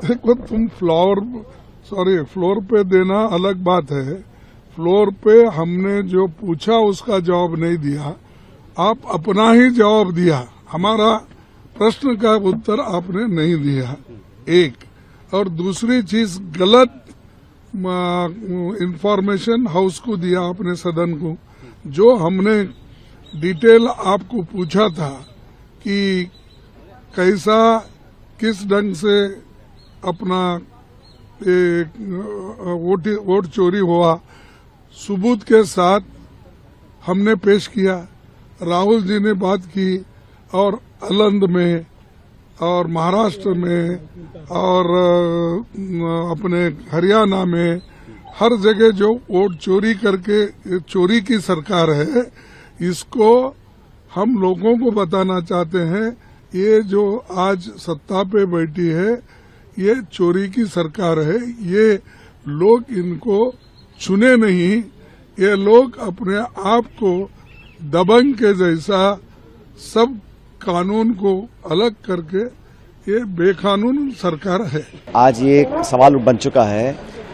देखो तुम फ्लोर पे देना अलग बात है। फ्लोर पे हमने जो पूछा उसका जवाब नहीं दिया, आप अपना ही जवाब दिया, हमारा प्रश्न का उत्तर आपने नहीं दिया। एक और दूसरी चीज, गलत इंफॉर्मेशन हाउस को दिया आपने, सदन को। जो हमने डिटेल आपको पूछा था कि कैसा किस ढंग से अपना वोट चोरी हुआ, सबूत के साथ हमने पेश किया। राहुल जी ने बात की और अलंद में और महाराष्ट्र में और अपने हरियाणा में हर जगह जो वोट चोरी करके चोरी की सरकार है, इसको हम लोगों को बताना चाहते हैं। ये जो आज सत्ता पे बैठी है, ये चोरी की सरकार है। ये लोग इनको चुने नहीं, ये लोग अपने आप को दबंग के जैसा सब कानून को अलग करके ये बेकानून सरकार है। आज ये सवाल बन चुका है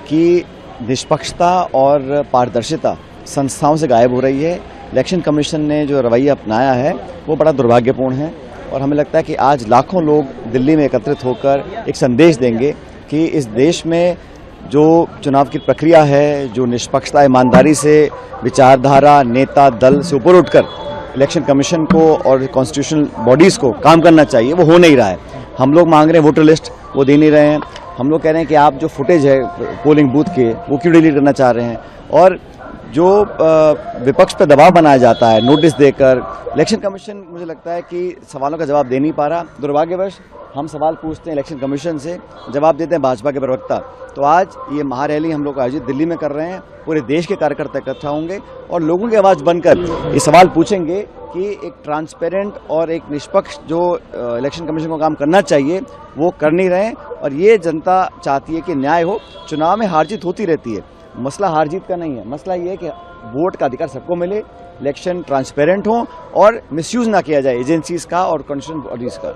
कि निष्पक्षता और पारदर्शिता संस्थाओं से गायब हो रही है। इलेक्शन कमीशन ने जो रवैया अपनाया है वो बड़ा दुर्भाग्यपूर्ण है और हमें लगता है कि आज लाखों लोग दिल्ली में एकत्रित होकर एक संदेश देंगे कि इस देश में जो चुनाव की प्रक्रिया है, जो निष्पक्षता ईमानदारी से विचारधारा नेता दल से ऊपर उठकर इलेक्शन कमीशन को और कॉन्स्टिट्यूशनल बॉडीज को काम करना चाहिए, वो हो नहीं रहा है। हम लोग मांग रहे हैं वोटर लिस्ट, वो दे नहीं रहे हैं। हम लोग कह रहे हैं कि आप जो फुटेज है पोलिंग बूथ के, वो क्यों डिलीट करना चाह रहे हैं। और जो विपक्ष पर दबाव बनाया जाता है नोटिस देकर, इलेक्शन कमीशन मुझे लगता है कि सवालों का जवाब दे नहीं पा रहा। दुर्भाग्यवश हम सवाल पूछते हैं इलेक्शन कमीशन से, जवाब देते हैं भाजपा के प्रवक्ता। तो आज ये महारैली हम लोग आयोजित दिल्ली में कर रहे हैं। पूरे देश के कार्यकर्ता इकट्ठा होंगे और लोगों की आवाज बनकर ये सवाल पूछेंगे कि एक ट्रांसपेरेंट और एक निष्पक्ष जो इलेक्शन कमीशन को काम करना चाहिए वो कर नहीं रहे हैं। और ये जनता चाहती है कि न्याय हो। चुनाव में हार जीत होती रहती है, मसला हार जीत का नहीं है। मसला ये है कि वोट का अधिकार सबको मिले, इलेक्शन ट्रांसपेरेंट हो और मिसयूज ना किया जाए एजेंसीज का और कॉन्स्टिट्यूशन बॉडीज का।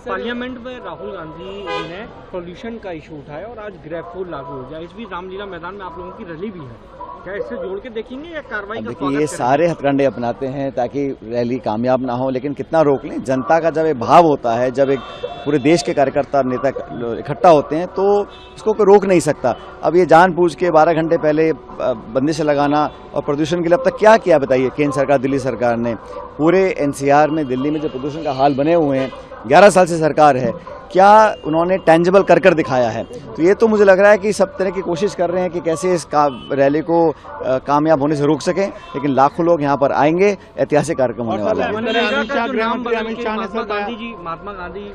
पार्लियामेंट में राहुल गांधी जी ने पोल्यूशन का इशू उठाया और आज ग्रैब कोड लागू हो गया। इस बीच रामलीला मैदान में आप लोगों की रैली भी है, क्या इससे जोड़ के देखेंगे या कार्रवाई का स्वागत करेंगे? ये सारे हथकंडे अपनाते हैं ताकि रैली कामयाब ना हो, लेकिन कितना रोक लें। जनता का जब एक भाव होता है, जब एक पूरे देश के कार्यकर्ता नेता इकट्ठा होते हैं तो उसको कोई रोक नहीं सकता। अब ये जानबूझ के 12 घंटे पहले बंदिश लगाना और प्रदूषण के लिए अब तक क्या किया बताइए केंद्र सरकार, दिल्ली सरकार ने। पूरे एनसीआर में दिल्ली में जो प्रदूषण का हाल बने हुए हैं, 11 साल से सरकार है, क्या उन्होंने टेंजिबल कर दिखाया है? तो ये तो मुझे लग रहा है कि सब तरह की कोशिश कर रहे हैं कि कैसे इस रैली को कामयाब होने से रोक सकें, लेकिन लाखों लोग यहाँ पर आएंगे, ऐतिहासिक कार्यक्रम होने वाला है। महात्मा गांधी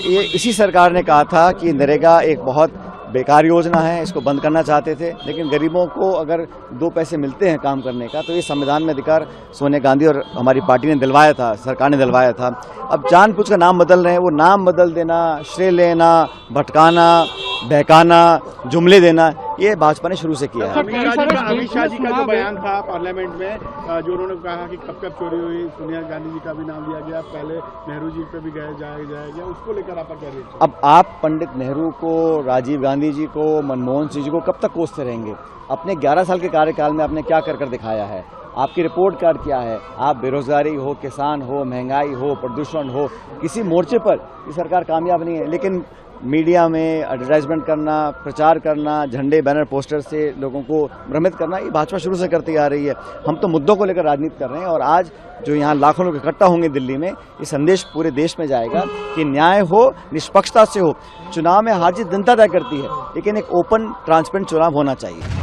ये इसी सरकार ने कहा था कि नरेगा एक बहुत बेकार योजना है, इसको बंद करना चाहते थे, लेकिन गरीबों को अगर 2 पैसे मिलते हैं काम करने का तो ये संविधान में अधिकार सोनिया गांधी और हमारी पार्टी ने दिलवाया था, सरकार ने दिलवाया था। अब जानबूझ कर नाम बदल रहे हैं, वो नाम बदल देना, श्रेय लेना, भटकाना, बहकाना, जुमले देना, ये भाजपा ने शुरू से किया है। अमित शाह जी का जो बयान था पार्लियामेंट में, जो उन्होंने कहा कि कब कब चोरी हुई, सोनिया गांधी जी का भी नाम लिया गया, पहले नेहरू जी पे भी जाया गया, उसको लेकर आप कह रहे हैं? अब आप पंडित नेहरू को, राजीव गांधी जी को, मनमोहन सिंह जी को कब तक कोसते रहेंगे? अपने 11 साल के कार्यकाल में आपने क्या कर दिखाया है? आपकी रिपोर्ट कार्ड क्या है? आप बेरोजगारी हो, किसान हो, महंगाई हो, प्रदूषण हो, किसी मोर्चे पर ये सरकार कामयाब नहीं है। लेकिन मीडिया में एडवर्टाइजमेंट करना, प्रचार करना, झंडे बैनर पोस्टर से लोगों को भ्रमित करना, ये भाजपा शुरू से करती आ रही है। हम तो मुद्दों को लेकर राजनीति कर रहे हैं और आज जो यहाँ लाखों लोग इकट्ठा होंगे दिल्ली में, ये संदेश पूरे देश में जाएगा कि न्याय हो, निष्पक्षता से हो। चुनाव में हार जीत जनता तय करती है, लेकिन एक ओपन ट्रांसपेरेंट चुनाव होना चाहिए।